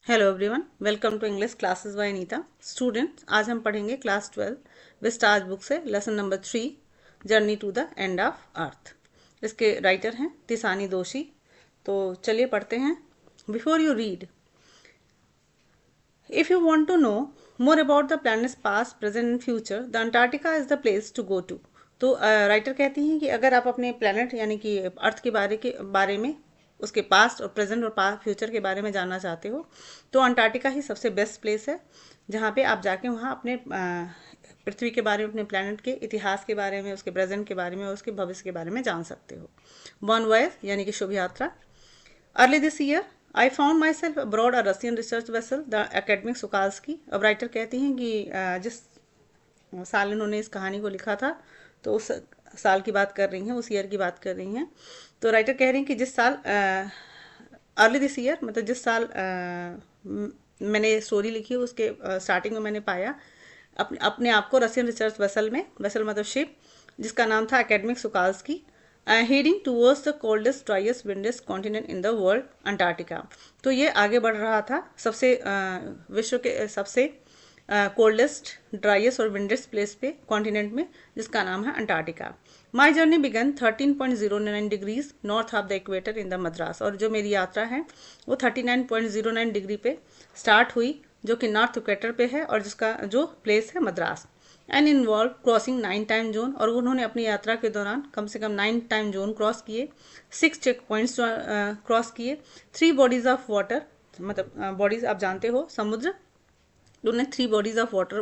Hello everyone, welcome to English classes by Anita. Students, आज हम पढ़ेंगे क्लास 12 विस्ताज बुक से lesson number 3 journey to the end of earth. इसके writer हैं तिसानी दोषी। तो चलिए पढ़ते हैं। Before you read, if you want to know more about the planets past present and future, the Antarctica is the place to go to. तो writer कहती हैं कि अगर आप अपने प्लैनेट यानी कि अर्थ के बारे में उसके पास्ट और प्रेजेंट और फ्यूचर के बारे में जानना चाहते हो तो अंटार्कटिका ही सबसे बेस्ट प्लेस है, जहाँ पे आप जाके वहाँ अपने पृथ्वी के बारे में, अपने प्लैनेट के इतिहास के बारे में, उसके प्रेजेंट के बारे में और उसके भविष्य के बारे में जान सकते हो। बॉन वॉयज यानी कि शुभ यात्रा। Early this year, I found myself aboard a Russian research vessel, the academic Sukalsky। अब राइटर कहती हैं कि जिस साल इन्होंने इस कहानी को लिखा था तो उस साल की बात कर रही हैं, उस ईयर की बात कर रही हैं। तो राइटर कह रही हैं कि जिस साल अर्ली दिस ईयर मतलब जिस साल मैंने स्टोरी लिखी उसके स्टार्टिंग में मैंने पाया अपने अपने आप को रशियन रिसर्च वेसल में, वेसल मतलब शिप, जिसका नाम था academic Shokalskiy, heading towards the coldest driest windiest continent in the world, Antarctica. तो ये आगे बढ़ रहा था सबसे विश्व के सबसे कोल्डेस्ट ड्राइएस्ट और विंडेस्ट प्लेस पे कॉन्टिनेंट में, जिसका नाम है Antarctica. My journey began 13.09 degrees north of the equator in the Madras. और जो मेरी यात्रा है वो 39.09 डिग्री पे स्टार्ट हुई, जो कि नॉर्थ इक्वेटर पे है और जिसका जो प्लेस है Madras. And involve crossing 9 time zone. और उन्होंने अपनी यात्रा के दौरान कम से कम 9 टाइम जोन क्रॉस किए, 6 चेक पॉइंट्स क्रॉस किए, 3 बॉडीज ऑफ वाटर, मतलब बॉडीज आप जानते हो समुद्र, उन्होंने 3 बॉडीज ऑफ वाटर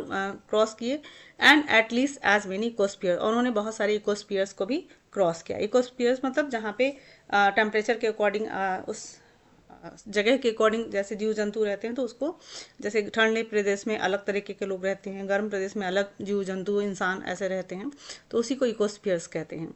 क्रॉस किए, and at least as many ecosphere. और उन्होंने बहुत सारे इकोस्फीयर्स को भी क्रॉस किया। इकोस्फीयर्स मतलब जहाँ पे टेम्परेचर के अकॉर्डिंग उस जगह के अकॉर्डिंग जैसे जीव जंतु रहते हैं, तो उसको जैसे ठंडे प्रदेश में अलग तरीके के लोग रहते हैं, गर्म प्रदेश में अलग जीव जंतु इंसान ऐसे रहते हैं, तो उसी को इकोस्फीयर्स कहते हैं।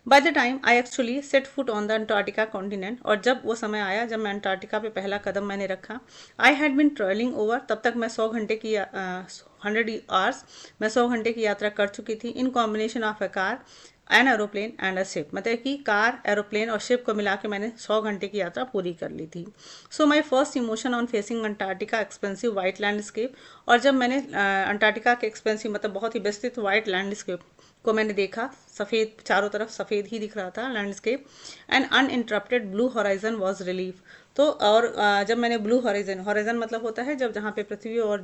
By the time I actually set foot on the Antarctica continent, और जब वो समय आया जब मैं अंटार्कटिका पे पहला कदम मैंने रखा, I had been travelling over, तब तक मैं 100 घंटे की 100 आवर्स मैं 100 घंटे की यात्रा कर चुकी थी, in combination of a car an aeroplane and a ship. मतलब कि कार, एरोप्लेन और शिप को मिला के मैंने 100 घंटे की यात्रा पूरी कर ली थी। So my first emotion on facing Antarctica expensive white landscape. और जब मैंने अंटार्कटिका के एक्सपेंसिव मतलब बहुत ही विस्तृत वाइट लैंडस्केप को मैंने देखा, सफ़ेद, चारों तरफ सफ़ेद ही दिख रहा था landscape, and uninterrupted blue horizon was relief. तो और जब मैंने ब्लू हॉराइजन, हॉराइजन मतलब होता है जब जहाँ पे पृथ्वी और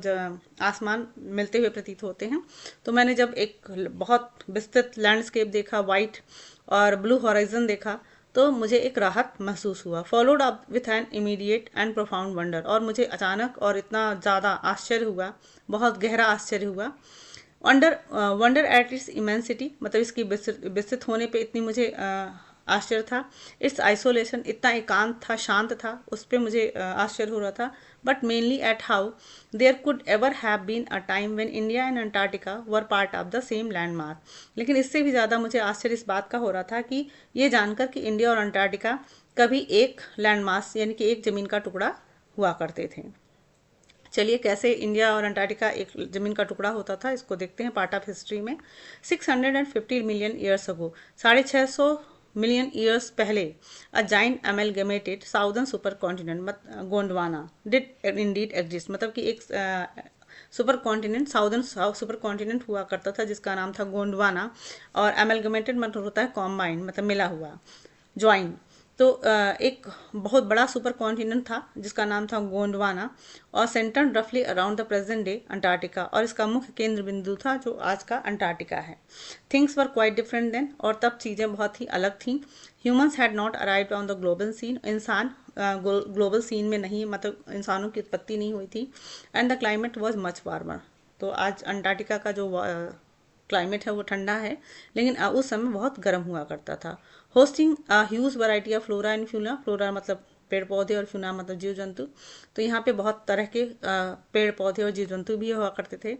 आसमान मिलते हुए प्रतीत होते हैं, तो मैंने जब एक बहुत विस्तृत लैंडस्केप देखा, वाइट और ब्लू हॉराइजन देखा, तो मुझे एक राहत महसूस हुआ। Followed up with an immediate and profound wonder. और मुझे अचानक और इतना ज़्यादा आश्चर्य हुआ, बहुत गहरा आश्चर्य हुआ। Wonder wonder at its immensity, मतलब इसकी विस्तृत होने पे इतनी मुझे आश्चर्य था। इट्स आइसोलेशन, इतना एकांत था, शांत था, उस पर मुझे आश्चर्य हो रहा था। But mainly at how there could ever have been a time when India and Antarctica were part of the same landmark. लेकिन इससे भी ज़्यादा मुझे आश्चर्य इस बात का हो रहा था कि ये जानकर कि इंडिया और अंटार्कटिका कभी एक लैंडमास यानी कि एक ज़मीन का टुकड़ा हुआ करते थे। चलिए कैसे इंडिया और अंटार्कटिका एक जमीन का टुकड़ा होता था, इसको देखते हैं पार्ट ऑफ हिस्ट्री में। 650 million years ago, 650 million years पहले, a giant amalgamated southern super continent Gondwana did indeed exist. मतलब कि एक super continent, southern super continent हुआ करता था जिसका नाम था गोंडवाना। और अमेलगमेटेड मतलब होता है कॉम्बाइन, मतलब मिला हुआ, ज्वाइन। तो एक बहुत बड़ा सुपर कॉन्टिनेंट था जिसका नाम था गोंडवाना, और सेंटर्ड रफली around the present day Antarctica. और इसका मुख्य केंद्र बिंदु था जो आज का अंटार्कटिका है। Things were quite different then, और तब चीज़ें बहुत ही अलग थीं। Humans had not arrived on the global scene, इंसान ग्लोबल सीन में नहीं, मतलब इंसानों की उत्पत्ति नहीं हुई थी। And the climate was much warmer. तो आज अंटार्कटिका का जो क्लाइमेट है वो ठंडा है, लेकिन उस समय बहुत गर्म हुआ करता था। Hosting huge variety of flora and fauna, flora मतलब पेड़ पौधे और फ्यूना मतलब जीव जंतु। तो यहाँ पे बहुत तरह के पेड़ पौधे और जीव जंतु भी हुआ करते थे।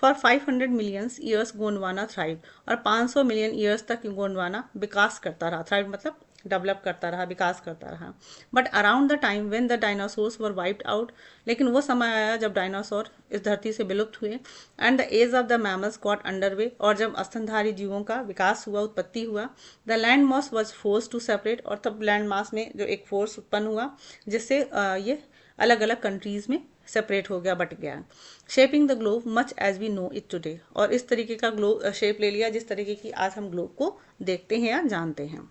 For 500 millions years Gondwana thrive, और 500 मिलियन ईयर्स तक गोंडवाना विकास करता रहा। थ्राइव मतलब डेवलप करता रहा, विकास करता रहा। But around the time when the dinosaurs were wiped out, लेकिन वो समय आया जब डायनासोर इस धरती से विलुप्त हुए, and the age of the mammals got underway, और जब स्तनधारी जीवों का विकास हुआ, उत्पत्ति हुआ, the land mass was force to separate, और तब लैंड मास में जो एक फोर्स उत्पन्न हुआ जिससे ये अलग अलग कंट्रीज में सेपरेट हो गया, बट गया, shaping the globe much as we know it today, और इस तरीके का ग्लोब शेप ले लिया जिस तरीके की आज हम ग्लोब को देखते हैं या जानते हैं।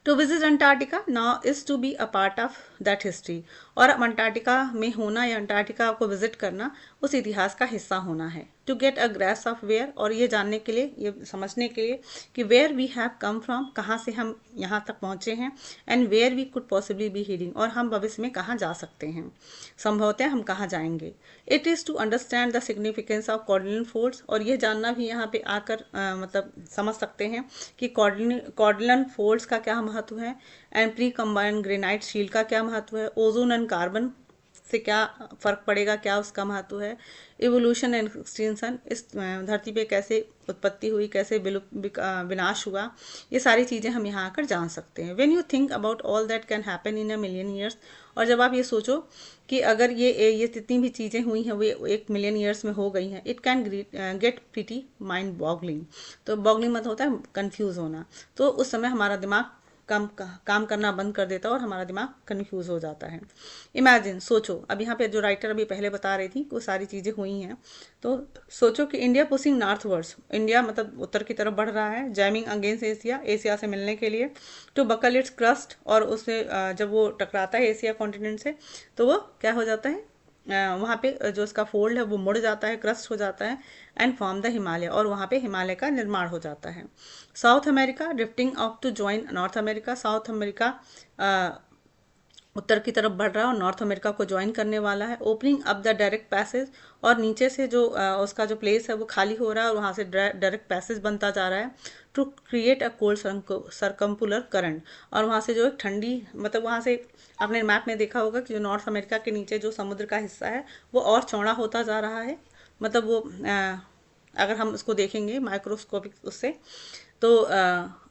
To visit Antarctica now is to be a part of that history, और अब अंटार्कटिका में होना या अंटार्कटिका को विजिट करना उस इतिहास का हिस्सा होना है। To get a grasp of where, और ये जानने के लिए, ये समझने के लिए कि where we have come from, कहाँ से हम यहाँ तक पहुँचे हैं, and where we could possibly be heading, और हम भविष्य में कहाँ जा सकते हैं, संभवतः हम कहाँ जाएंगे। It is to understand the significance of cardinal folds, और ये जानना भी यहाँ पे आकर मतलब समझ सकते हैं कि कॉर्डिनल फोल्ड्स का क्या महत्व है, and pre combined granite shield का क्या महत्व है, ओजोन एंड कार्बन से क्या फर्क पड़ेगा, क्या उसका महत्व है, इवोल्यूशन एंड एक्सटेंशन, इस धरती पे कैसे उत्पत्ति हुई, कैसे विनाश हुआ, ये सारी चीज़ें हम यहाँ आकर जान सकते हैं। When you think about all that can happen in a million years, और जब आप ये सोचो कि अगर ये जितनी भी चीज़ें हुई हैं वो 1 मिलियन ईयर्स में हो गई हैं, it can get pretty mind boggling, तो बॉगलिंग मतलब होता है कंफ्यूज होना, तो उस समय हमारा दिमाग काम करना बंद कर देता है और हमारा दिमाग कंफ्यूज हो जाता है। इमेजिन, सोचो, अब यहाँ पे जो राइटर अभी पहले बता रही थी वो सारी चीज़ें हुई हैं, तो सोचो कि इंडिया पुशिंग नॉर्थवर्ड्स, इंडिया मतलब उत्तर की तरफ बढ़ रहा है, जैमिंग अगेंस्ट एशिया, एशिया से मिलने के लिए, टू बकल इट्स क्रस्ट, और उससे जब वो टकराता है एशिया कॉन्टिनेंट से तो वो क्या हो जाता है, वहाँ पे जो उसका फोल्ड है वो मुड़ जाता है, क्रस्ट हो जाता है, एंड फॉर्म द हिमालय, और वहाँ पे हिमालय का निर्माण हो जाता है। South America drifting off to join North America, South America उत्तर की तरफ बढ़ रहा है और नॉर्थ अमेरिका को ज्वाइन करने वाला है। Opening up the direct passage, और नीचे से जो उसका जो प्लेस है वो खाली हो रहा है और वहाँ से डायरेक्ट पैसेज बनता जा रहा है। To create a cold circumpolar current, और वहाँ से जो एक ठंडी, मतलब वहाँ से आपने मैप में देखा होगा कि जो नॉर्थ अमेरिका के नीचे जो समुद्र का हिस्सा है वो और चौड़ा होता जा रहा है, मतलब वो अगर हम उसको देखेंगे माइक्रोस्कोपिक उससे, तो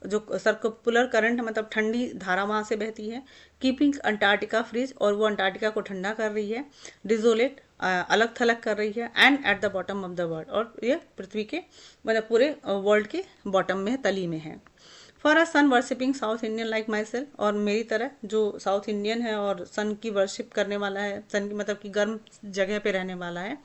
जो सर्कुलर करंट मतलब ठंडी धारा वहाँ से बहती है, कीपिंग अंटार्कटिका फ्रीज, और वो अंटार्कटिका को ठंडा कर रही है, डिजोलेट अलग थलग कर रही है, and at the bottom of the world, और ये पृथ्वी के मतलब पूरे वर्ल्ड के बॉटम में, तली में है। For a sun worshipping South Indian like myself, और मेरी तरह जो साउथ इंडियन है और सन की वर्शिप करने वाला है, सन की मतलब कि गर्म जगह पे रहने वाला है।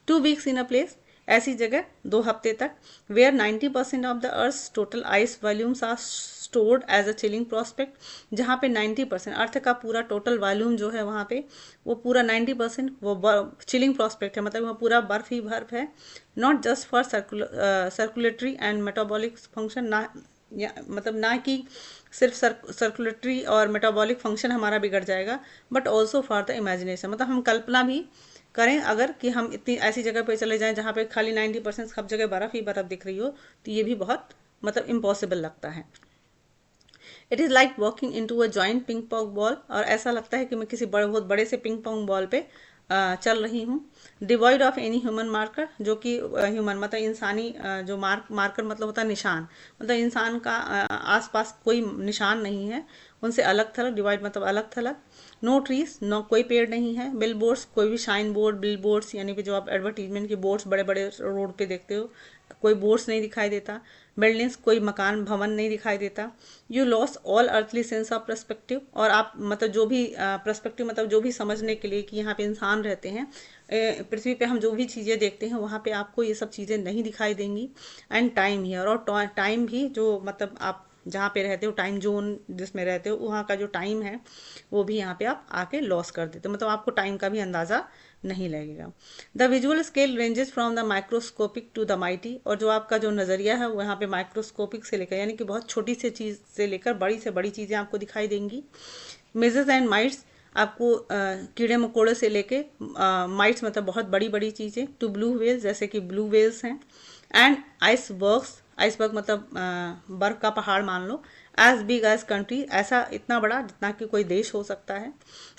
2 वीक्स इन अ प्लेस, ऐसी जगह 2 हफ्ते तक, where 90% of the earth total ice volumes are stored as a chilling prospect, जहाँ पे 90% अर्थ का पूरा टोटल वॉल्यूम जो है वहाँ पे वो पूरा 90% वो चिलिंग प्रोस्पेक्ट है, मतलब वहाँ पूरा बर्फ ही बर्फ है। Not just for circulatory and metabolic function, ना मतलब ना कि सिर्फ सर्कुलेटरी और मेटाबॉलिक फंक्शन हमारा बिगड़ जाएगा, but also for the imagination, मतलब हम कल्पना भी करें अगर कि हम इतनी ऐसी जगह पे चले जाएं जहाँ पे खाली 90% सब जगह बर्फ ही बर्फ दिख रही हो, तो ये भी बहुत मतलब इम्पॉसिबल लगता है। It is like walking into a joint ping pong ball, और ऐसा लगता है कि मैं किसी बहुत बड़े से पिंग पोंग बॉल पे चल रही हूँ। Devoid of any human marker, जो कि ह्यूमन मतलब इंसानी जो मार्कर मतलब होता है निशान, मतलब इंसान का आसपास कोई निशान नहीं है, उनसे अलग थलग, डिवाइड मतलब अलग थलग। नो ट्रीज, नो कोई पेड़ नहीं है। बिल बोर्ड्स, कोई भी शाइन बोर्ड, बिल बोर्ड्स यानी कि जो आप एडवर्टीजमेंट के बोर्ड्स बड़े बड़े रोड पे देखते हो, कोई बोर्ड्स नहीं दिखाई देता। बिल्डिंग्स, कोई मकान भवन नहीं दिखाई देता। You loss all earthly sense of perspective, और आप मतलब जो भी पर्सपेक्टिव मतलब जो भी समझने के लिए कि यहाँ पे इंसान रहते हैं, पृथ्वी पे हम जो भी चीज़ें देखते हैं वहाँ पे आपको ये सब चीज़ें नहीं दिखाई देंगी। एंड टाइम हियर, और टाइम भी जो मतलब आप जहाँ पे रहते हो, टाइम जोन जिसमें रहते हो, वहाँ का जो टाइम है वो भी यहाँ पे आप आके लॉस कर देते हो, मतलब आपको टाइम का भी अंदाज़ा नहीं लगेगा। The visual scale ranges from the microscopic to the mighty, और जो आपका जो नज़रिया है वो यहाँ पे माइक्रोस्कोपिक से लेकर यानी कि बहुत छोटी सी चीज़ से लेकर बड़ी से बड़ी चीज़ें आपको दिखाई देंगी। मिजेस एंड माइट्स, आपको कीड़े मकोड़े से लेके माइट्स मतलब बहुत बड़ी बड़ी चीज़ें, टू ब्लू वेल्स जैसे कि ब्लू वेल्स हैं। एंड आइसबर्ग्स, आइसबर्ग मतलब बर्फ का पहाड़ मान लो। एज बिग एज कंट्री, ऐसा इतना बड़ा जितना कि कोई देश हो सकता है।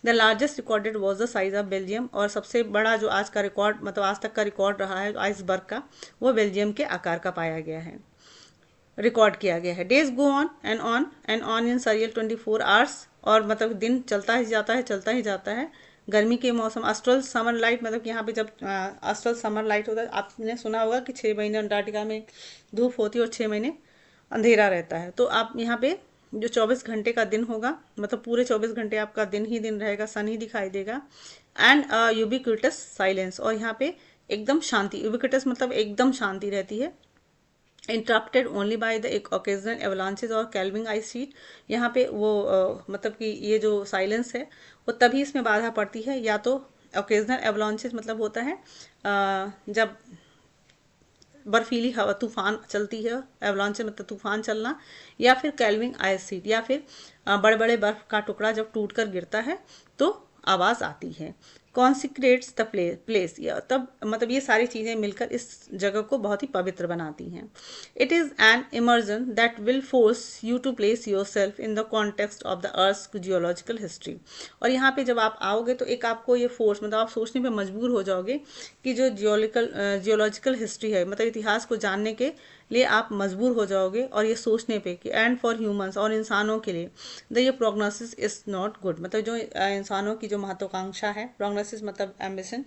The largest recorded was the size of Belgium, और सबसे बड़ा जो आज का रिकॉर्ड मतलब आज तक का रिकॉर्ड रहा है आइसबर्ग का, वो बेल्जियम के आकार का पाया गया है। रिकॉर्ड किया गया है। Days go on and on in surreal 24 hours, और मतलब दिन चलता ही जाता है, चलता ही जाता है। गर्मी के मौसम ऑस्ट्रल समर लाइट, मतलब कि यहाँ पे जब ऑस्ट्रल समर लाइट होता है, आपने सुना होगा कि 6 महीने अंटार्कटिका में धूप होती है और 6 महीने अंधेरा रहता है। तो आप यहाँ पे जो 24 घंटे का दिन होगा, मतलब पूरे 24 घंटे आपका दिन ही दिन रहेगा, सन ही दिखाई देगा। एंड यूबिक्विटस साइलेंस, और यहाँ पे एकदम शांति, यूबिक्विटस मतलब एकदम शांति रहती है। इंटरप्टेड ओनली बाय द एक ओकेजनल एवलांचेज और कैल्विंग आइस शीट। यहाँ पे वो मतलब कि ये जो साइलेंस है वो तभी इसमें बाधा पड़ती है, या तो ओकेजनल एवलांचेज मतलब होता है जब बर्फीली हवा तूफान चलती है, एवलांचे मतलब तूफान चलना, या फिर कैल्विंग आइस शीट, या फिर बड़े बड़े बर्फ का टुकड़ा जब टूट कर गिरता है तो आवाज़ आती है। कॉन्सिक्रेट्स द प्लेस, या तब मतलब ये सारी चीज़ें मिलकर इस जगह को बहुत ही पवित्र बनाती हैं। It is an immersion that will force you to place yourself in the context of the earth geological history. और यहाँ पे जब आप आओगे तो एक आपको ये फोर्स, मतलब आप सोचने पे मजबूर हो जाओगे कि जो जियोलॉजिकल हिस्ट्री है, मतलब इतिहास को जानने के लिए आप मजबूर हो जाओगे, और ये सोचने पे कि एंड फॉर ह्यूमंस, और इंसानों के लिए द ये प्रोग्नोसिस इज़ नॉट गुड, मतलब जो इंसानों की जो महत्वाकांक्षा है, प्रोग्नोसिस मतलब एम्बिशन,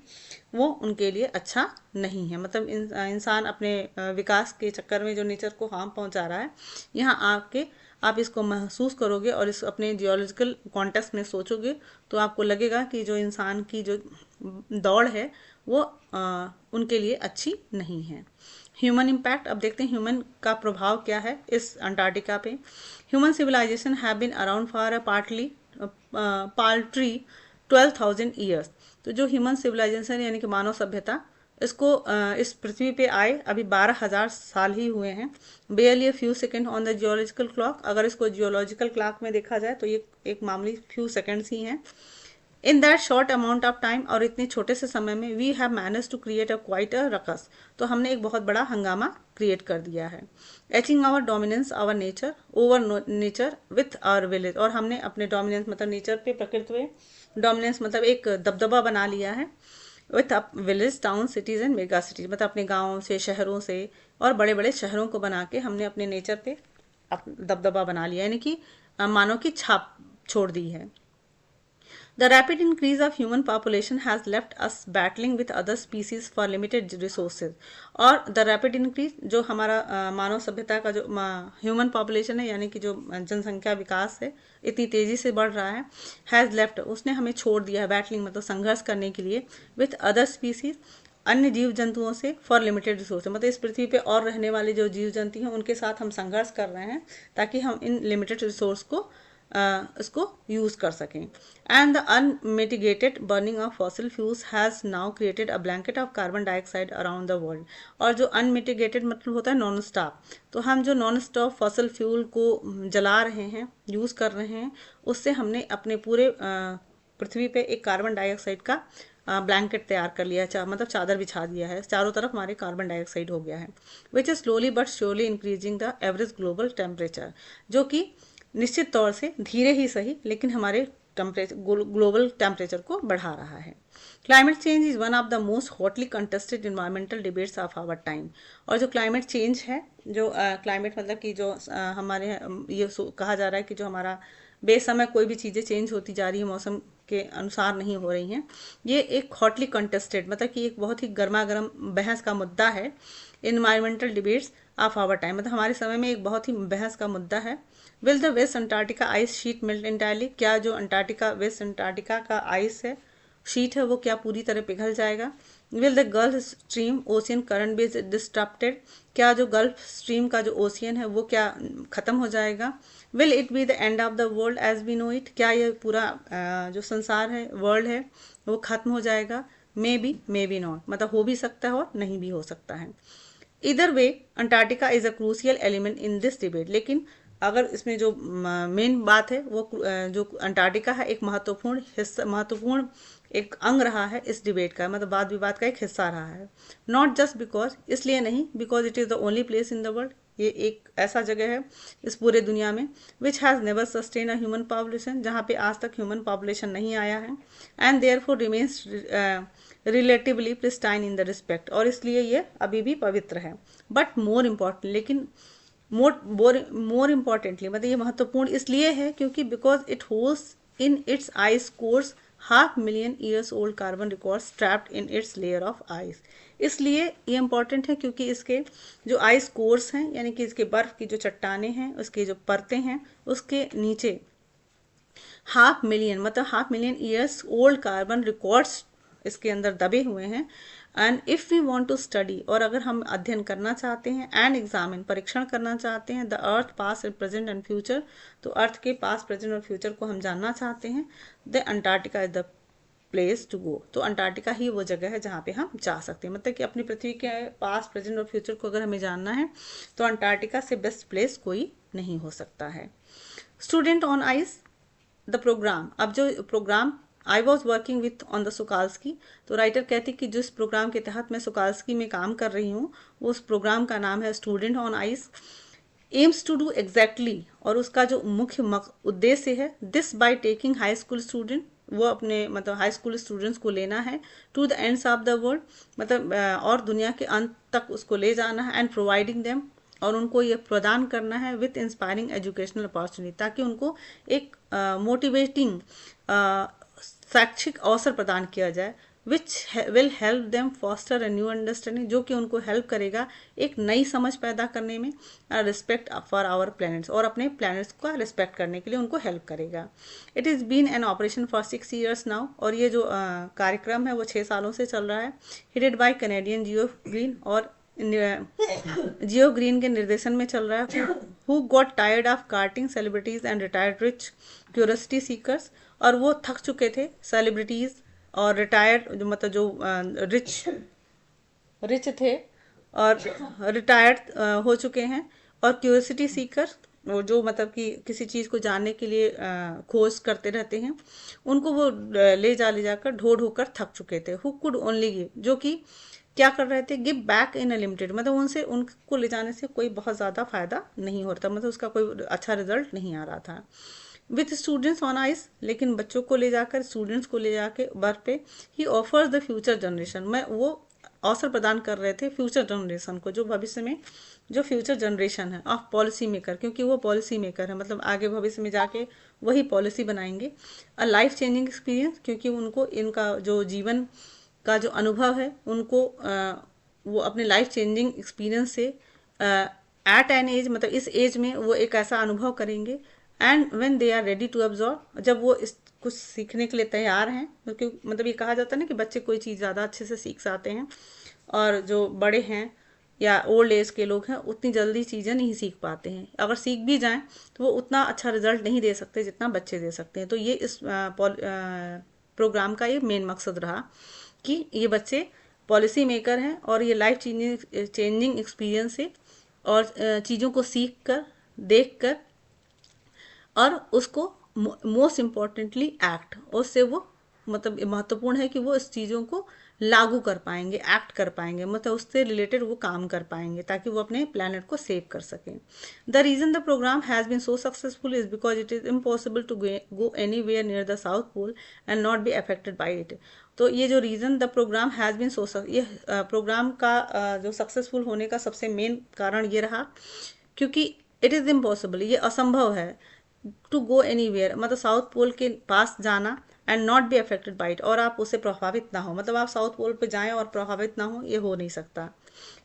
वो उनके लिए अच्छा नहीं है। मतलब इंसान अपने विकास के चक्कर में जो नेचर को हार्म पहुंचा रहा है, यहाँ आके आप इसको महसूस करोगे और इस अपने जियोलॉजिकल कॉन्टेक्स्ट में सोचोगे तो आपको लगेगा कि जो इंसान की जो दौड़ है वो उनके लिए अच्छी नहीं है। ह्यूमन इम्पैक्ट, अब देखते हैं ह्यूमन का प्रभाव क्या है इस अंटार्कटिका पे। Human civilization have been around for a paltry 12,000 years. तो जो ह्यूमन सिविलाइजेशन यानी कि मानव सभ्यता, इसको इस पृथ्वी पे आए अभी 12,000 साल ही हुए हैं। बेयरली a few second on the geological clock, अगर इसको जियोलॉजिकल क्लॉक में देखा जाए तो ये एक मामूली फ्यू सेकेंड्स ही हैं। In that short amount of time, और इतने छोटे से समय में, we have manage to create a quite a ruckus, तो हमने एक बहुत बड़ा हंगामा क्रिएट कर दिया है। Etching our dominance our nature over nature with our village, और हमने अपने डोमिनेंस मतलब नेचर पे, प्रकृति पे डोमिनेंस मतलब एक दबदबा बना लिया है with up village town cities and mega cities, मतलब अपने गाँव से, शहरों से और बड़े बड़े शहरों को बना के हमने अपने नेचर पे दबदबा बना लिया, यानी कि मानव की छाप छोड़ दी है। The rapid increase of human population has left us battling with other species for limited resources. और the rapid increase, जो हमारा मानव सभ्यता का जो ह्यूमन पॉपुलेशन है, यानी कि जो जनसंख्या विकास है इतनी तेजी से बढ़ रहा है, हैज़ लेफ्ट, उसने हमें छोड़ दिया है, बैटलिंग मतलब संघर्ष करने के लिए, विथ अदर स्पीसीज, अन्य जीव जंतुओं से, फॉर लिमिटेड रिसोर्स, मतलब इस पृथ्वी पे और रहने वाले जो जीव जंतु हैं उनके साथ हम संघर्ष कर रहे हैं ताकि हम इन लिमिटेड रिसोर्स को इसको यूज़ कर सकें। And the unmitigated burning of fossil fuels has now created a blanket of carbon dioxide around the world. और जो अनमिटिगेटेड मतलब होता है नॉन स्टॉप, तो हम जो नॉन स्टॉप फॉसिल फ्यूल को जला रहे हैं, यूज़ कर रहे हैं, उससे हमने अपने पूरे पृथ्वी पे एक कार्बन डाइऑक्साइड का ब्लैंकेट तैयार कर लिया है, मतलब चादर बिछा दिया है, चारों तरफ हमारे कार्बन डाइऑक्साइड हो गया है, which is slowly but surely increasing the average global temperature, जो कि निश्चित तौर से धीरे ही सही लेकिन हमारे ग्लोबल टेम्परेचर को बढ़ा रहा है। Climate change is one of the most hotly contested environmental debates of our time. और जो क्लाइमेट चेंज है, जो क्लाइमेट मतलब कि जो हमारे ये कहा जा रहा है कि जो हमारा बेसमय कोई भी चीज़ें चेंज होती जा रही है, मौसम के अनुसार नहीं हो रही हैं, ये एक हॉटली कंटेस्टेड मतलब कि एक बहुत ही गर्मा गर्म बहस का मुद्दा है। Environmental debates of our time, मतलब हमारे समय में एक बहुत ही बहस का मुद्दा है। Will the West Antarctica ice sheet melt entirely, क्या जो अंटार्कटिका वेस्ट अंटार्कटिका का आइस है, शीट है, वो क्या पूरी तरह पिघल जाएगा। Will the Gulf Stream ocean current be disrupted, क्या जो गल्फ स्ट्रीम का जो ओशियन है वो क्या ख़त्म हो जाएगा। Will it be the end of the world as we know it, क्या ये पूरा जो संसार है, वर्ल्ड है, वो ख़त्म हो जाएगा। मे बी नॉट, मतलब हो भी सकता है और नहीं भी हो सकता है। Either way Antarctica is a crucial element in this debate, लेकिन अगर इसमें जो मेन बात है वो जो अंटार्कटिका है एक महत्वपूर्ण हिस्सा, महत्वपूर्ण एक अंग रहा है इस डिबेट का, मतलब वाद विवाद का एक हिस्सा रहा है। नॉट जस्ट बिकॉज, इसलिए नहीं, because it is the only place in the world, ये एक ऐसा जगह है इस पूरे दुनिया में which has never sustain a human population, जहाँ पे आज तक ह्यूमन पॉपुलेशन नहीं आया है, and therefore remains relatively pristine in the respect, और इसलिए ये अभी भी पवित्र है। बट मोर इम्पॉर्टेंट, लेकिन मोर इम्पॉर्टेंटली, मतलब ये महत्वपूर्ण इसलिए है क्योंकि because it holds in its ice course 500,000 years old carbon records trapped in its layer of ice. इसलिए ये इम्पॉर्टेंट है क्योंकि इसके जो आइस कोर्स हैं, यानी कि इसके बर्फ की जो चट्टाने हैं, उसकी जो परतें हैं, उसके नीचे 500,000 मतलब 500,000 years ओल्ड कार्बन रिकॉर्ड्स इसके अंदर दबे हुए हैं। And if we want to study, और अगर हम अध्ययन करना चाहते हैं, एंड एग्जामिन परीक्षण करना चाहते हैं, the earth past present and future, तो अर्थ के पास्ट प्रेजेंट और फ्यूचर को हम जानना चाहते हैं, the Antarctica is the place to go. तो अंटार्कटिका ही वो जगह है जहाँ पे हम जा सकते हैं, मतलब कि अपनी पृथ्वी के पास्ट प्रेजेंट और फ्यूचर को अगर हमें जानना है तो अंटार्कटिका से बेस्ट प्लेस कोई नहीं हो सकता है। Student on ice the program, अब जो program I was working with on the Shokalskiy, तो राइटर कहती कि जिस प्रोग्राम के तहत मैं सुकाल्स्की में काम कर रही हूँ वो उस प्रोग्राम का नाम है student on ice, aims to do exactly, और उसका जो मुख्य उद्देश्य है, this by taking high school student, वो अपने मतलब हाई स्कूल स्टूडेंट्स को लेना है, to the ends of the world, मतलब और दुनिया के अंत तक उसको ले जाना है, एंड प्रोवाइडिंग देम, और उनको ये प्रदान करना है विथ इंस्पायरिंग एजुकेशनल अपॉर्चुनिटी, ताकि उनको एक मोटिवेटिंग शैक्षिक अवसर प्रदान किया जाए, which will help them foster a new understanding, जो कि उनको हेल्प करेगा एक नई समझ पैदा करने में, रिस्पेक्ट फॉर आवर प्लैनेट्स, और अपने प्लैनेट्स का रिस्पेक्ट करने के लिए उनको हेल्प करेगा। It is been an operation for 6 years now, और ये जो कार्यक्रम है वो 6 सालों से चल रहा है। Headed by Canadian Geoff Green, और जियो ग्रीन के निर्देशन में चल रहा है। Who got tired of carting celebrities and retired rich curiosity seekers, और वो थक चुके थे सेलिब्रिटीज और रिटायर्ड जो मतलब जो रिच रिच थे और रिटायर्ड हो चुके हैं, और क्यूरियोसिटी सीकर वो जो मतलब कि किसी चीज़ को जानने के लिए खोज करते रहते हैं, उनको वो ले जाकर ढो ढो कर थक चुके थे। हु कुड ओनली गिव, जो कि क्या कर रहे थे, give back in a limited, मतलब उनसे उनको ले जाने से कोई बहुत ज़्यादा फायदा नहीं हो रहा था, मतलब उसका कोई अच्छा रिजल्ट नहीं आ रहा था। विथ स्टूडेंट्स ऑन आइस, लेकिन बच्चों को ले जाकर, स्टूडेंट्स को ले जाके बर्फ पे, ही ऑफर्स द फ्यूचर जनरेशन, में वो अवसर प्रदान कर रहे थे फ्यूचर जनरेशन को, जो भविष्य में जो फ्यूचर जनरेशन है ऑफ पॉलिसी मेकर, क्योंकि वो पॉलिसी मेकर है, मतलब आगे भविष्य में जाके वही पॉलिसी बनाएंगे। अ लाइफ चेंजिंग एक्सपीरियंस, क्योंकि उनको इनका जो जीवन का जो अनुभव है उनको वो अपने लाइफ चेंजिंग एक्सपीरियंस से एट एन एज, मतलब इस एज में वो एक ऐसा अनुभव करेंगे, and when they are ready to absorb, जब वो इस कुछ सीखने के लिए तैयार हैं, क्योंकि मतलब ये कहा जाता है ना कि बच्चे कोई चीज़ ज़्यादा अच्छे से सीख जाते हैं, और जो बड़े हैं या ओल्ड एज के लोग हैं उतनी जल्दी चीज़ें नहीं सीख पाते हैं, अगर सीख भी जाएं तो वो उतना अच्छा रिजल्ट नहीं दे सकते जितना बच्चे दे सकते हैं। तो ये इस प्रोग्राम का ये मेन मकसद रहा कि ये बच्चे पॉलिसी मेकर हैं, और ये लाइफ चेंजिंग एक्सपीरियंस से और चीज़ों को सीख कर, देख कर, और उसको मोस्ट इम्पॉर्टेंटली एक्ट, उससे वो मतलब महत्वपूर्ण है कि वो इस चीज़ों को लागू कर पाएंगे, एक्ट कर पाएंगे, मतलब उससे रिलेटेड वो काम कर पाएंगे, ताकि वो अपने प्लानट को सेव कर सकें। The reason the program has been so successful is because it is impossible to go anywhere near the South Pole and not be affected by it. तो ये जो reason the program has been so, ये program का जो successful होने का सबसे main कारण ये रहा क्योंकि इट इज़ इम्पॉसिबल, ये असंभव है, टू गो एनी वेयर, मतलब साउथ पोल के पास जाना, and not be affected by it, और आप उससे प्रभावित ना हो, मतलब आप साउथ पोल पे जाएं और प्रभावित ना हो, ये हो नहीं सकता।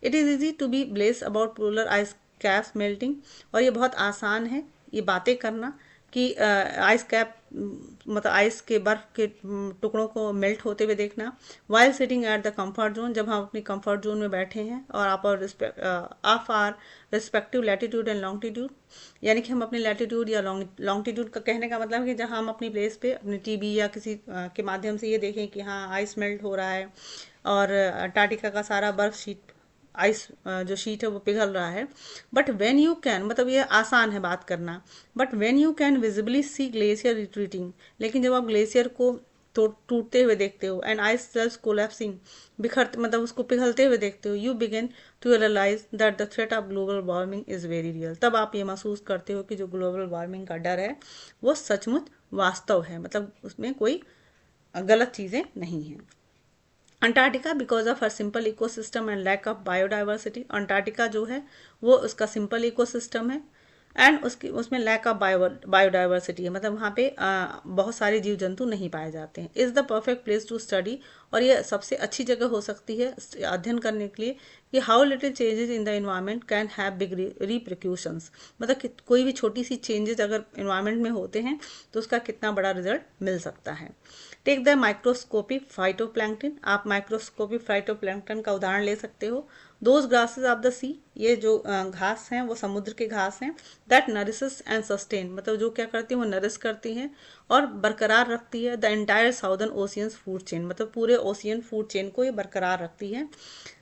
It is easy to be blase about polar ice cap melting, और ये बहुत आसान है ये बातें करना कि आइस कैप मतलब आइस के बर्फ के टुकड़ों को मेल्ट होते हुए देखना, while sitting at the comfort zone, जब हम अपनी कंफर्ट जोन में बैठे हैं और आप our respective latitude and longitude, यानी कि हम अपने लैटिट्यूड या लॉन्गिट्यूड का कहने का मतलब है कि जहाँ हम अपनी प्लेस पे अपनी टीवी या किसी के माध्यम से ये देखें कि हाँ आइस मेल्ट हो रहा है और अंटार्कटिका का सारा बर्फ शीट आइस जो शीट है वो पिघल रहा है। बट व्हेन यू कैन, मतलब ये आसान है बात करना, but when you can visibly see glacier retreating, लेकिन जब आप ग्लेशियर को तो टूटते हुए देखते हो, एंड आइस शेल्स कोलैप्सिंग, बिखरते मतलब उसको पिघलते हुए देखते हो, you begin to realise that the threat of global warming is very real, तब आप ये महसूस करते हो कि जो ग्लोबल वार्मिंग का डर है वो सचमुच वास्तव है, मतलब उसमें कोई गलत चीज़ें नहीं हैं। Antarctica because of her simple ecosystem and lack of biodiversity, Antarctica जो है वो उसका सिंपल इकोसिस्टम है एंड उसकी उसमें लैक ऑफ बायोडाइवर्सिटी है, मतलब वहाँ पे बहुत सारे जीव जंतु नहीं पाए जाते हैं। Is the perfect place to study, और ये सबसे अच्छी जगह हो सकती है अध्ययन करने के लिए कि how little changes in the environment can have big repercussions, मतलब कि कोई भी छोटी सी चेंजेस अगर इन्वायरमेंट में होते हैं तो उसका कितना बड़ा रिजल्ट मिल सकता है। टेक द माइक्रोस्कोपिक फाइटोप्लैंक्टन, आप माइक्रोस्कोपिक फाइटोप्लैंक्टन का उदाहरण ले सकते हो। दोज ग्रासेस ऑफ द सी, ये जो घास हैं वो समुद्र के घास हैं। दैट नरिसेस एंड सस्टेन, मतलब जो क्या करती हैं वो नरिश करती हैं और बरकरार रखती है the entire southern oceans food chain, मतलब पूरे ओशियन फूड चेन को ये बरकरार रखती है।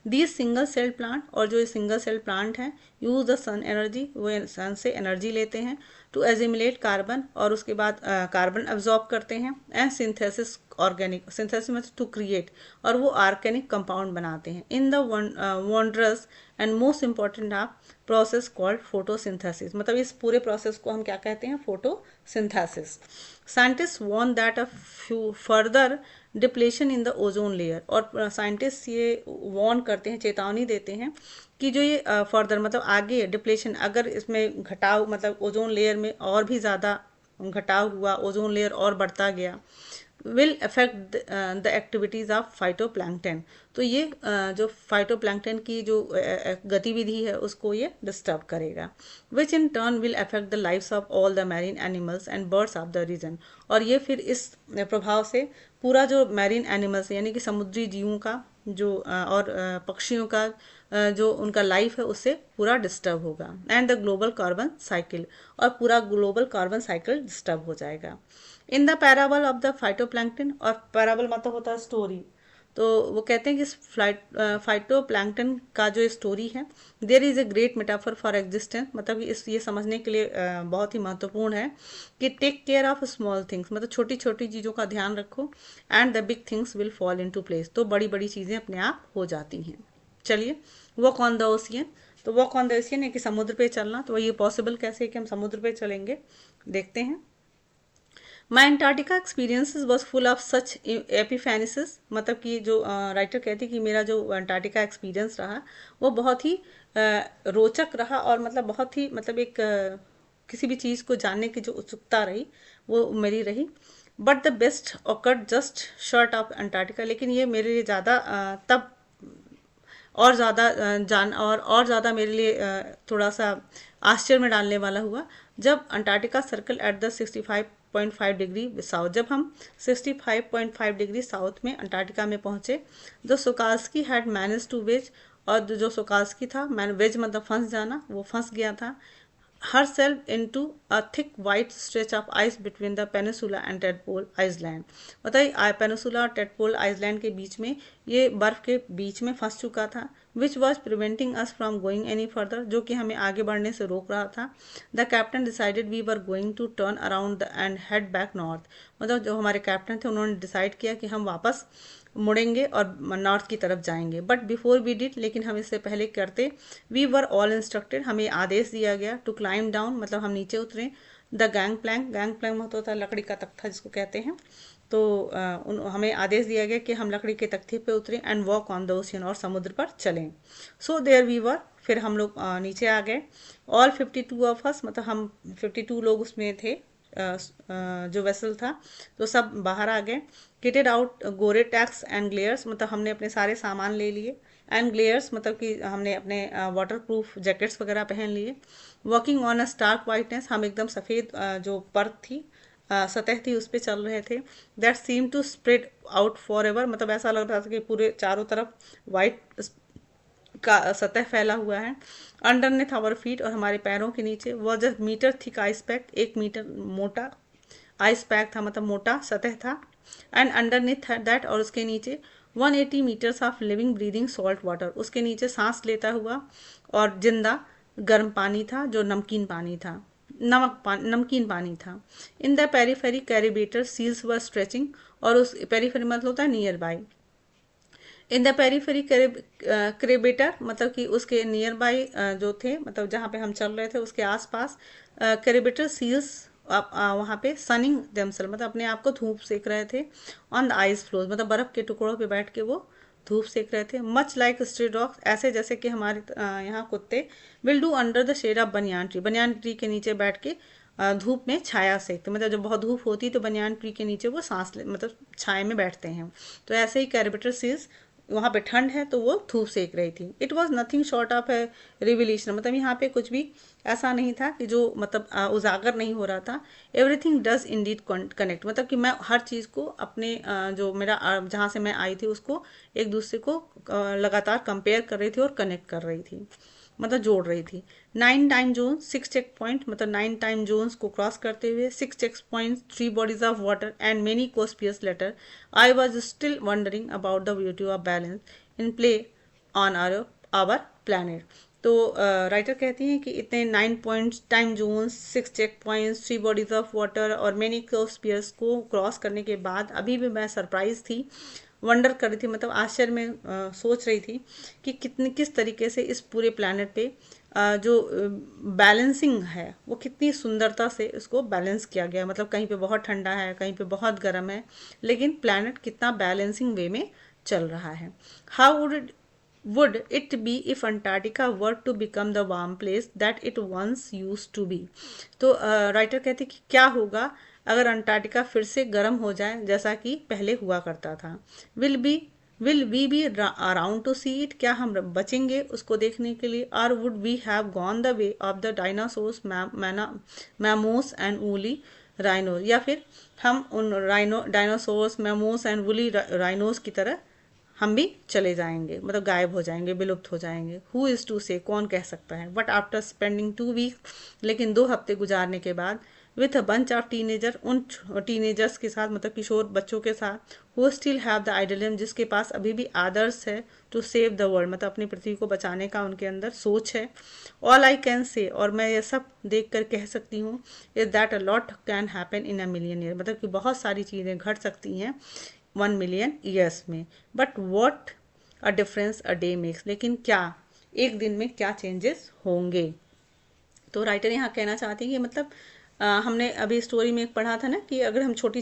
दीज सिंगल सेल प्लांट, और जो ये सिंगल सेल प्लांट हैं, यूज द सन एनर्जी, वो सन से एनर्जी लेते हैं, टू एजिमुलेट कार्बन, और उसके बाद कार्बन एब्जॉर्ब करते हैं, एंड सिंथेसिस ऑर्गेनिक, सिंथेसिस मतलब टू क्रिएट, और वो ऑर्गेनिक कंपाउंड बनाते हैं in the wondrous and most important up process called photosynthesis, मतलब इस पूरे प्रोसेस को हम क्या कहते हैं, photosynthesis. Scientist warn that a further depletion in the ozone layer, और साइंटिस्ट ये वार्न करते हैं, चेतावनी देते हैं कि जो ये फर्दर मतलब आगे डिप्लेशन, अगर इसमें घटाव मतलब ओजोन लेयर में और भी ज़्यादा घटाव हुआ, ओजोन लेयर और बढ़ता गया, will affect the activities of phytoplankton, तो ये जो फाइटोप्लैंक्टन की जो गतिविधि है उसको ये डिस्टर्ब करेगा, which in turn will affect the lives of all the marine animals and birds of the region, और ये फिर इस प्रभाव से पूरा जो मैरीन एनिमल्स यानी कि समुद्री जीवों का जो और पक्षियों का जो उनका लाइफ है उससे पूरा डिस्टर्ब होगा, and the global carbon cycle, और पूरा ग्लोबल कार्बन साइकिल डिस्टर्ब हो जाएगा। In the parable of the phytoplankton, और पैराबल मतलब होता है स्टोरी, तो वो कहते हैं कि फाइटोप्लैंक्टन का जो स्टोरी है, there is a great metaphor for existence, मतलब इस ये समझने के लिए बहुत ही महत्वपूर्ण है कि take care of small things, मतलब छोटी छोटी चीज़ों का ध्यान रखो, and the big things will fall into place, तो बड़ी बड़ी चीज़ें अपने आप हो जाती हैं। चलिए, वॉक ऑन द ओशियन, तो वॉक ऑन द ओशियन है कि समुद्र पे चलना, तो ये पॉसिबल कैसे है कि हम समुद्र पे चलेंगे, देखते हैं। My Antarctica experiences was full of such epiphanies, मतलब कि जो राइटर कहती कि मेरा जो अंटार्कटिका एक्सपीरियंस रहा वो बहुत ही रोचक रहा, और मतलब बहुत ही मतलब एक किसी भी चीज़ को जानने की जो उत्सुकता रही वो मेरी रही। But the best awkward just short of Antarctica, लेकिन ये मेरे लिए ज़्यादा तब और ज़्यादा और ज़्यादा मेरे लिए थोड़ा सा आश्चर्य में डालने वाला हुआ जब Antarctica circle at the 65.5 degree south, जब हम 65.5 डिग्री साउथ में अंटार्कटिका में पहुंचे, जो सोकाल्स्की हैड मैनेज टू वेज, और जो सोकाल्स्की था मैन वेज मतलब फंस जाना, वो फंस गया था herself into a thick white stretch of ice between the peninsula and Tadpole Island, बताइए पेनिसुला और टेडपोल आइसलैंड के बीच में ये बर्फ के बीच में फंस चुका था, which was preventing us from going any further, जो कि हमें आगे बढ़ने से रोक रहा था। The captain decided we were going to turn around and head back north, मतलब जो हमारे कैप्टन थे उन्होंने डिसाइड किया कि हम वापस मुड़ेंगे और नॉर्थ की तरफ जाएंगे, बट बिफोर वी डिड, लेकिन हम इससे पहले करते, वी वर ऑल इंस्ट्रक्टेड, हमें आदेश दिया गया टू क्लाइम डाउन, मतलब हम नीचे उतरें, द गैंग प्लैंक मतलब होता है लकड़ी का तख्ता जिसको कहते हैं, तो हमें आदेश दिया गया कि हम लकड़ी के तख्ते पे उतरें, and walk on the ocean, और समुद्र पर चलें। सो देयर वी वर, फिर हम लोग नीचे आ गए, ऑल 52 ऑफ अस, मतलब हम 52 लोग उसमें थे, जो वेसल था, तो सब बाहर आ गए। Kitted out Gore tax and ग्लेयर्स, मतलब हमने अपने सारे सामान ले लिए, एंड ग्लेयर्स मतलब कि हमने अपने वाटर प्रूफ जैकेट्स वगैरह पहन लिए। Walking on a stark whiteness, हम एकदम सफ़ेद जो परत थी सतह थी उस पर चल रहे थे। That seem to spread out forever, मतलब ऐसा लग रहा था कि पूरे चारों तरफ वाइट का सतह फैला हुआ है। अंडरनेथ आवर फीट, और हमारे पैरों के नीचे was a metre thick ice pack, 1 metre मोटा आइस पैक था, मतलब मोटा सतह था। एंड अंडरनेथ दैट, और उसके नीचे 180 metres of living breathing salt water, उसके नीचे सांस लेता हुआ और जिंदा गर्म पानी था जो नमकीन पानी था, नमकीन पानी था। In the periphery crabeater seals were stretching, और उस पेरीफेरी मतलब होता है near by. In the periphery crabeater, मतलब कि उसके नियर बाई जो थे, मतलब जहाँ पे हम चल रहे थे उसके आसपास क्रेबेटर सील्स वहाँ पे सनिंग देमसेल, मतलब अपने आप को धूप सेक रहे थे। ऑन द आइस फ्लोज, मतलब बर्फ़ के टुकड़ों पे बैठ के वो धूप सेक रहे थे। मच लाइक स्ट्रे डॉग्स, ऐसे जैसे कि हमारे यहाँ कुत्ते will do under the shade of banyan tree के नीचे बैठ के धूप में छाया सेकते, मतलब जब बहुत धूप होती है तो बनियान ट्री के नीचे वो सांस ले मतलब छाया में बैठते हैं। तो ऐसे ही कैरबिटर सीज, वहाँ पे ठंड है तो वो धूप सेक रही थी। It was nothing short of A revelation, मतलब यहाँ पे कुछ भी ऐसा नहीं था कि जो मतलब उजागर नहीं हो रहा था। एवरीथिंग डज इंडीड कनेक्ट, मतलब कि मैं हर चीज़ को अपने जो मेरा जहाँ से मैं आई थी उसको एक दूसरे को लगातार कंपेयर कर रही थी और कनेक्ट कर रही थी, मतलब जोड़ रही थी। 9 टाइम जोन 6 चेक पॉइंट, मतलब 9 टाइम जोन्स को क्रॉस करते हुए 6 check point, 3 bodies of water and many ecospheres later, I was still wondering about the beauty of balance in play on our planet. तो राइटर कहती हैं कि इतने 9 points, time zones, 6 check points, 3 bodies of water और many ecospheres को cross करने के बाद अभी भी मैं सरप्राइज थी, वंडर कर रही थी, मतलब आश्चर्य में सोच रही थी कि किस तरीके से इस पूरे प्लानट पे जो बैलेंसिंग है वो कितनी सुंदरता से इसको बैलेंस किया गया, मतलब कहीं पे बहुत ठंडा है, कहीं पे बहुत गर्म है, लेकिन प्लानट कितना बैलेंसिंग वे में चल रहा है। How would it be if Antarctica were to become the warm place that it once used to be? तो राइटर कहती कि क्या होगा अगर अंटार्कटिका फिर से गर्म हो जाए जैसा कि पहले हुआ करता था। Will we be around to see it, क्या हम बचेंगे उसको देखने के लिए? और would we have gone the way of the dinosaurs, mammoths and woolly rhinos, या फिर हम उन dinosaurs, mammoths and woolly rhinos की तरह हम भी चले जाएंगे, मतलब गायब हो जाएंगे, विलुप्त हो जाएंगे। हु इज़ टू से, कौन कह सकता है। बट आफ्टर स्पेंडिंग 2 वीक, लेकिन 2 हफ्ते गुजारने के बाद, with a bunch of teenager, उन टीनेजर्स के साथ, मतलब किशोर बच्चों के साथ, who still have the idealism, जिसके पास अभी भी आदर्श है, टू सेव द वर्ल्ड, मतलब अपनी पृथ्वी को बचाने का उनके अंदर सोच है। ऑल आई कैन से, और मैं ये सब देख कर कह सकती हूँ, is that a lot can happen in a million year, मतलब कि बहुत सारी चीज़ें घट सकती हैं 1 मिलियन ईयर्स में। But what a difference a day makes, लेकिन क्या एक दिन में क्या चेंजेस होंगे। तो राइटर यहाँ कहना चाहती है कि मतलब हमने अभी स्टोरी में एक पढ़ा था ना कि अगर हम छोटी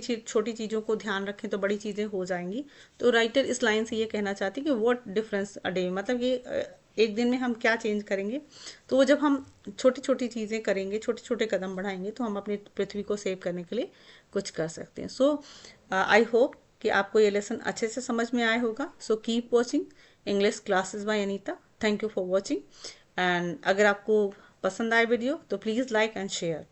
चीज़ों को ध्यान रखें तो बड़ी चीज़ें हो जाएंगी। तो राइटर इस लाइन से ये कहना चाहती है कि व्हाट डिफरेंस अ डे, मतलब ये एक दिन में हम क्या चेंज करेंगे। तो वो जब हम छोटी छोटी चीज़ें करेंगे, छोटे छोटे कदम बढ़ाएंगे, तो हम अपनी पृथ्वी को सेव करने के लिए कुछ कर सकते हैं। सो आई होप कि आपको ये लेसन अच्छे से समझ में आया होगा। So keep watching English classes by Anita. Thank you for watching. And अगर आपको पसंद आए वीडियो तो प्लीज़ लाइक एंड शेयर।